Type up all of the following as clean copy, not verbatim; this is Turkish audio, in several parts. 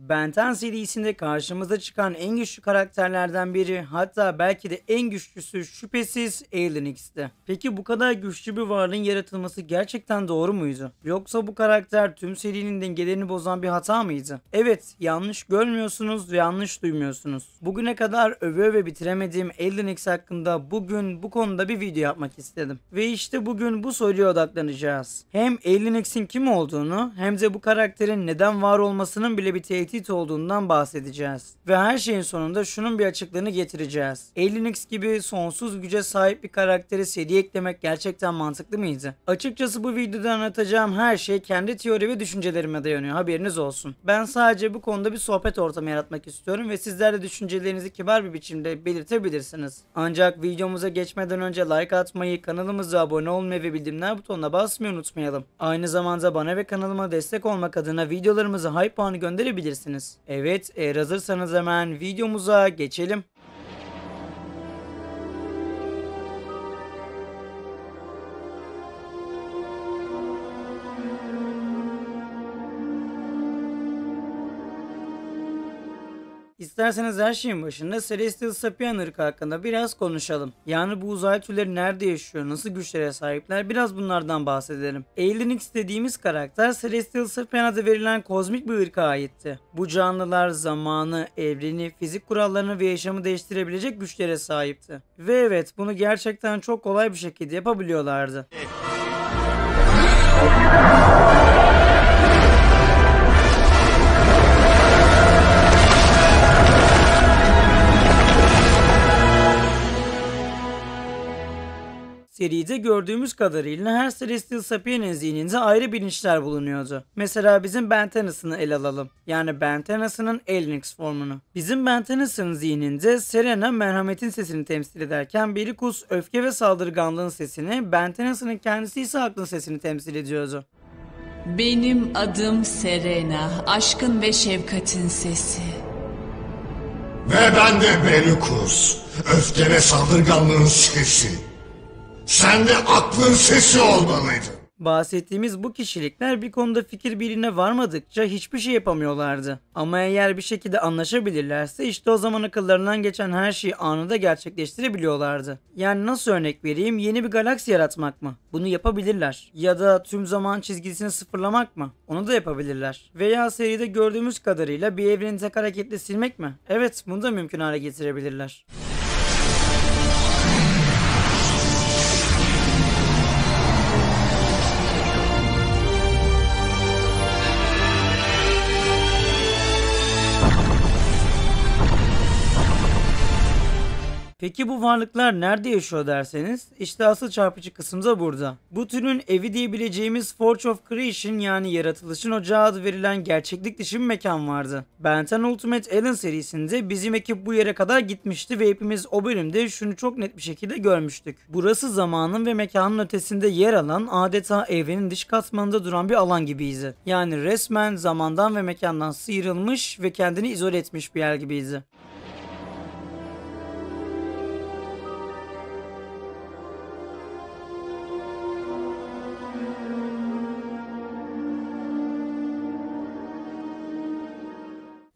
Ben 10 serisinde karşımıza çıkan en güçlü karakterlerden biri, hatta belki de en güçlüsü şüphesiz Alien X'ti. Peki bu kadar güçlü bir varlığın yaratılması gerçekten doğru muydu? Yoksa bu karakter tüm serinin dengelerini bozan bir hata mıydı? Evet, yanlış görmüyorsunuz ve yanlış duymuyorsunuz. Bugüne kadar öve öve bitiremediğim Alien X hakkında bugün bu konuda bir video yapmak istedim. Ve işte bugün bu soruya odaklanacağız. Hem Alien X'in kim olduğunu hem de bu karakterin neden var olmasının bile bir tehdit olduğundan bahsedeceğiz. Ve her şeyin sonunda şunun bir açıklığını getireceğiz. Alien X gibi sonsuz güce sahip bir karakteri seriye eklemek gerçekten mantıklı mıydı? Açıkçası bu videoda anlatacağım her şey kendi teori ve düşüncelerime dayanıyor, haberiniz olsun. Ben sadece bu konuda bir sohbet ortamı yaratmak istiyorum ve sizler de düşüncelerinizi kibar bir biçimde belirtebilirsiniz. Ancak videomuza geçmeden önce like atmayı, kanalımıza abone olmayı ve bildirimler butonuna basmayı unutmayalım. Aynı zamanda bana ve kanalıma destek olmak adına videolarımıza hype puanı gönderebilirsiniz. Evet, eğer hazırsanız hemen videomuza geçelim. İsterseniz her şeyin başında Celestial Sapien ırkı hakkında biraz konuşalım. Yani bu uzay türleri nerede yaşıyor, nasıl güçlere sahipler, biraz bunlardan bahsedelim. Alien X dediğimiz karakter Celestial Sapien adı verilen kozmik bir ırka aitti. Bu canlılar zamanı, evreni, fizik kurallarını ve yaşamı değiştirebilecek güçlere sahipti. Ve evet, bunu gerçekten çok kolay bir şekilde yapabiliyorlardı. Seride gördüğümüz kadarıyla her Celestial Sapien'in zihninde ayrı bilinçler bulunuyordu. Mesela bizim Ben Tennyson'ı ele alalım. Yani Ben Tennyson'ın Alien X formunu. Bizim Ben Tennyson'ın zihninde Serena merhametin sesini temsil ederken Belikus öfke ve saldırganlığın sesini, Ben Tennyson'ın kendisi ise aklın sesini temsil ediyordu. Benim adım Serena, aşkın ve şefkatin sesi. Ve ben de Belikus, öfke ve saldırganlığın sesi. Sen de aklın sesi olmalıydın. Bahsettiğimiz bu kişilikler bir konuda fikir birliğine varmadıkça hiçbir şey yapamıyorlardı. Ama eğer bir şekilde anlaşabilirlerse işte o zaman akıllarından geçen her şeyi anında gerçekleştirebiliyorlardı. Yani nasıl örnek vereyim, yeni bir galaksi yaratmak mı? Bunu yapabilirler. Ya da tüm zaman çizgisini sıfırlamak mı? Onu da yapabilirler. Veya seride gördüğümüz kadarıyla bir evreni tek hareketle silmek mi? Evet, bunu da mümkün hale getirebilirler. Peki bu varlıklar nerede yaşıyor derseniz, işte asıl çarpıcı kısım da burada. Bu türün evi diyebileceğimiz Forge of Creation, yani yaratılışın ocağı adı verilen gerçeklik dışı bir mekan vardı. Ben 10 Ultimate Alien serisinde bizim ekip bu yere kadar gitmişti ve hepimiz o bölümde şunu çok net bir şekilde görmüştük. Burası zamanın ve mekanın ötesinde yer alan, adeta evrenin dış katmanında duran bir alan gibiydi. Yani resmen zamandan ve mekandan sıyrılmış ve kendini izole etmiş bir yer gibiydi.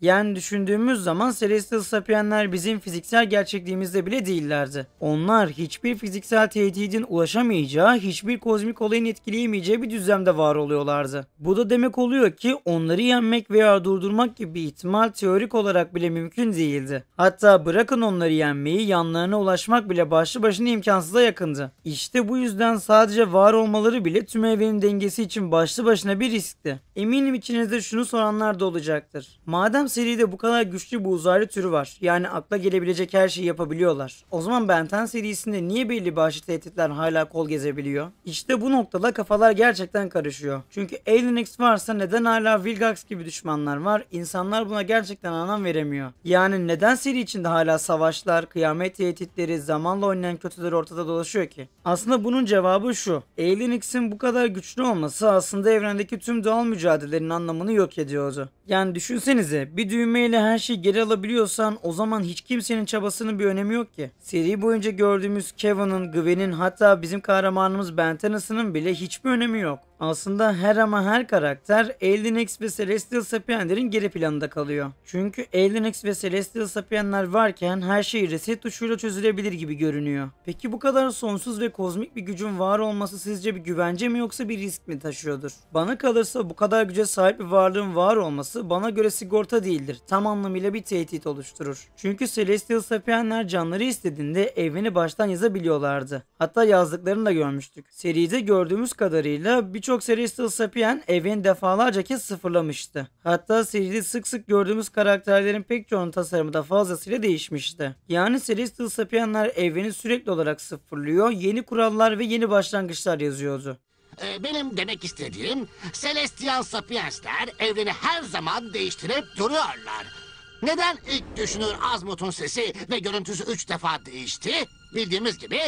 Yani düşündüğümüz zaman Celestial Sapienler bizim fiziksel gerçekliğimizde bile değillerdi. Onlar hiçbir fiziksel tehdidin ulaşamayacağı, hiçbir kozmik olayın etkileyemeyeceği bir düzlemde var oluyorlardı. Bu da demek oluyor ki onları yenmek veya durdurmak gibi bir ihtimal teorik olarak bile mümkün değildi. Hatta bırakın onları yenmeyi, yanlarına ulaşmak bile başlı başına imkansıza yakındı. İşte bu yüzden sadece var olmaları bile tüm evrenin dengesi için başlı başına bir riskti. Eminim içinizde şunu soranlar da olacaktır. Madem seride bu kadar güçlü bir uzaylı türü var, yani akla gelebilecek her şeyi yapabiliyorlar, o zaman Ben 10 serisinde niye belli başlı tehditler hala kol gezebiliyor? İşte bu noktada kafalar gerçekten karışıyor. Çünkü Alien X varsa neden hala Vilgax gibi düşmanlar var? İnsanlar buna gerçekten anlam veremiyor. Yani neden seri içinde hala savaşlar, kıyamet tehditleri, zamanla oynayan kötüler ortada dolaşıyor ki? Aslında bunun cevabı şu: Alien X'in bu kadar güçlü olması aslında evrendeki tüm doğal mücadelelerin anlamını yok ediyordu. Yani düşünsenize, bir düğmeyle her şeyi geri alabiliyorsan o zaman hiç kimsenin çabasının bir önemi yok ki. Seri boyunca gördüğümüz Kevin'in, Gwen'in, hatta bizim kahramanımız Ben Tennyson'ın bile hiçbir önemi yok. Aslında her karakter Elden X ve Celestial Sapienler'in geri planında kalıyor. Çünkü Elden X ve Celestial Sapienler varken her şey reset tuşuyla çözülebilir gibi görünüyor. Peki bu kadar sonsuz ve kozmik bir gücün var olması sizce bir güvence mi yoksa bir risk mi taşıyordur? Bana kalırsa bu kadar güce sahip bir varlığın var olması bana göre sigorta değildir. Tam anlamıyla bir tehdit oluşturur. Çünkü Celestial Sapienler canları istediğinde evreni baştan yazabiliyorlardı. Hatta yazdıklarını da görmüştük. Seride gördüğümüz kadarıyla birçok Celestial Sapien evreni defalarca kez sıfırlamıştı. Hatta seride sık sık gördüğümüz karakterlerin pek çoğunun tasarımı da fazlasıyla değişmişti. Yani Celestial Sapienler evreni sürekli olarak sıfırlıyor, yeni kurallar ve yeni başlangıçlar yazıyordu. Benim demek istediğim Celestial Sapiensler evreni her zaman değiştirip duruyorlar. Neden ilk düşünür Azmuth'un sesi ve görüntüsü 3 defa değişti? Bildiğimiz gibi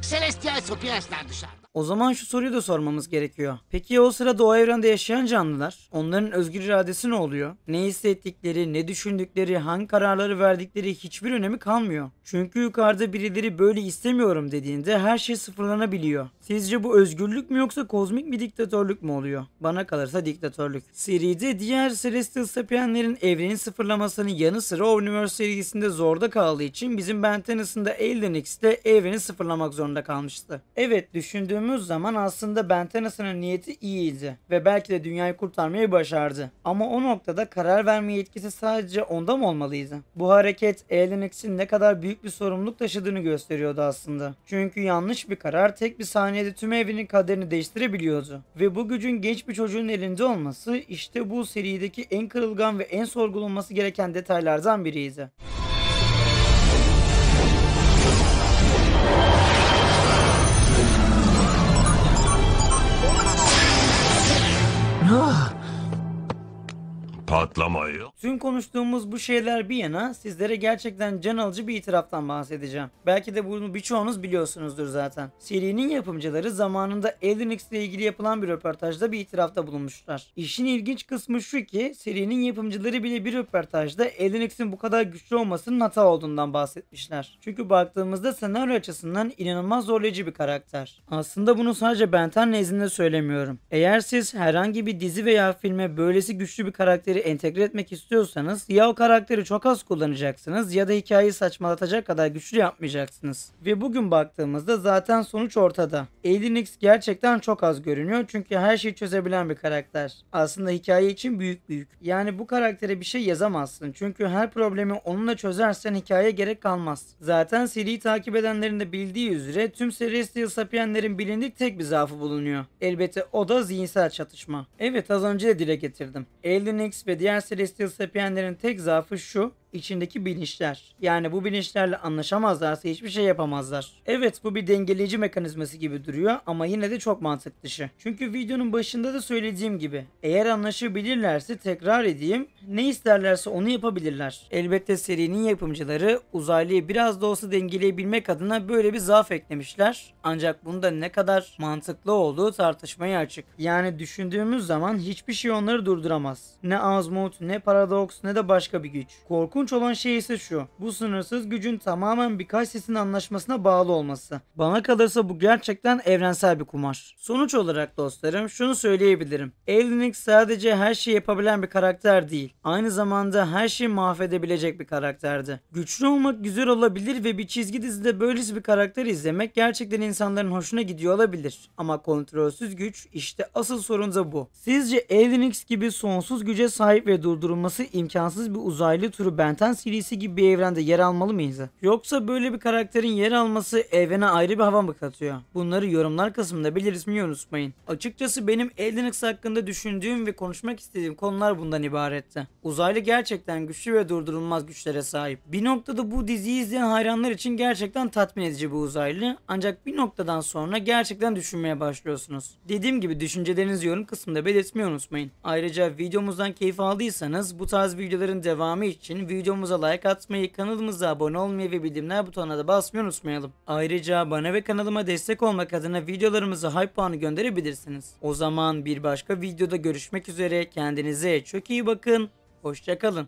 Celestial Sapiensler dışarıda. O zaman şu soruyu da sormamız gerekiyor. Peki ya o sırada o evrende yaşayan canlılar? Onların özgür iradesi ne oluyor? Ne hissettikleri, ne düşündükleri, hangi kararları verdikleri hiçbir önemi kalmıyor. Çünkü yukarıda birileri böyle istemiyorum dediğinde her şey sıfırlanabiliyor. Sizce bu özgürlük mü yoksa kozmik bir diktatörlük mü oluyor? Bana kalırsa diktatörlük. Seride diğer Celestial Sapienlerin evrenin sıfırlamasının yanı sıra Omniverse serisinde zorda kaldığı için bizim Ben Tennyson'da Elden X'te evreni sıfırlamak zorunda kalmıştı. Evet, düşündüğümüz zaman aslında Ben Tennyson'ın niyeti iyiydi ve belki de dünyayı kurtarmayı başardı. Ama o noktada karar verme yetkisi sadece onda mı olmalıydı? Bu hareket Elden X'in ne kadar büyük bir sorumluluk taşıdığını gösteriyordu aslında. Çünkü yanlış bir karar tek bir saniyede tüm evrenin kaderini değiştirebiliyordu. Ve bu gücün genç bir çocuğun elinde olması işte bu serideki en kırılgan ve en sorgulanması gereken detaylardan biriydi. Patlamayı. Tüm konuştuğumuz bu şeyler bir yana sizlere gerçekten can alıcı bir itiraftan bahsedeceğim. Belki de bunu birçoğunuz biliyorsunuzdur zaten. Serinin yapımcıları zamanında Elden X ile ilgili yapılan bir röportajda bir itirafta bulunmuşlar. İşin ilginç kısmı şu ki serinin yapımcıları bile bir röportajda Elden X'in bu kadar güçlü olmasının hata olduğundan bahsetmişler. Çünkü baktığımızda senaryo açısından inanılmaz zorlayıcı bir karakter. Aslında bunu sadece Ben 10 nezdinde söylemiyorum. Eğer siz herhangi bir dizi veya filme böylesi güçlü bir karakteri entegre etmek istiyorsanız ya o karakteri çok az kullanacaksınız ya da hikayeyi saçmalatacak kadar güçlü yapmayacaksınız. Ve bugün baktığımızda zaten sonuç ortada. Elden X gerçekten çok az görünüyor çünkü her şeyi çözebilen bir karakter. Aslında hikaye için büyük. Yani bu karaktere bir şey yazamazsın çünkü her problemi onunla çözersen hikayeye gerek kalmaz. Zaten seriyi takip edenlerin de bildiği üzere tüm Celestial Sapienlerin bilindik tek bir zaafı bulunuyor. Elbette o da zihinsel çatışma. Evet, az önce de dile getirdim. Elden X ve diğer Celestial Sapienlerin tek zaafı şu: içindeki bilinçler. Yani bu bilinçlerle anlaşamazlarsa hiçbir şey yapamazlar. Evet, bu bir dengeleyici mekanizması gibi duruyor ama yine de çok mantık dışı. Çünkü videonun başında da söylediğim gibi eğer anlaşabilirlerse, tekrar edeyim, ne isterlerse onu yapabilirler. Elbette serinin yapımcıları uzaylıyı biraz da olsa dengeleyebilmek adına böyle bir zaaf eklemişler. Ancak bunda ne kadar mantıklı olduğu tartışmaya açık. Yani düşündüğümüz zaman hiçbir şey onları durduramaz. Ne Azmuth, ne Paradox, ne de başka bir güç. Korkunç olan şey ise şu: bu sınırsız gücün tamamen birkaç sesin anlaşmasına bağlı olması. Bana kalırsa bu gerçekten evrensel bir kumar. Sonuç olarak dostlarım şunu söyleyebilirim: Elden X sadece her şeyi yapabilen bir karakter değil, aynı zamanda her şeyi mahvedebilecek bir karakterdi. Güçlü olmak güzel olabilir ve bir çizgi dizide böylesi bir karakter izlemek gerçekten insanların hoşuna gidiyor olabilir. Ama kontrolsüz güç, işte asıl sorun da bu. Sizce Elden X gibi sonsuz güce sahip ve durdurulması imkansız bir uzaylı turu Ben 10 serisi gibi bir evrende yer almalı mıyız? Yoksa böyle bir karakterin yer alması evrene ayrı bir hava mı katıyor? Bunları yorumlar kısmında belirtmeyi unutmayın. Açıkçası benim Elden X hakkında düşündüğüm ve konuşmak istediğim konular bundan ibaretti. Uzaylı gerçekten güçlü ve durdurulmaz güçlere sahip. Bir noktada bu diziyi izleyen hayranlar için gerçekten tatmin edici bir uzaylı. Ancak bir noktadan sonra gerçekten düşünmeye başlıyorsunuz. Dediğim gibi düşüncelerinizi yorum kısmında belirtmeyi unutmayın. Ayrıca videomuzdan keyif aldıysanız bu tarz videoların devamı için videomuza like atmayı, kanalımıza abone olmayı ve bildirimler butonuna da basmayı unutmayalım. Ayrıca bana ve kanalıma destek olmak adına videolarımıza hype puanı gönderebilirsiniz. O zaman bir başka videoda görüşmek üzere. Kendinize çok iyi bakın. Hoşça kalın.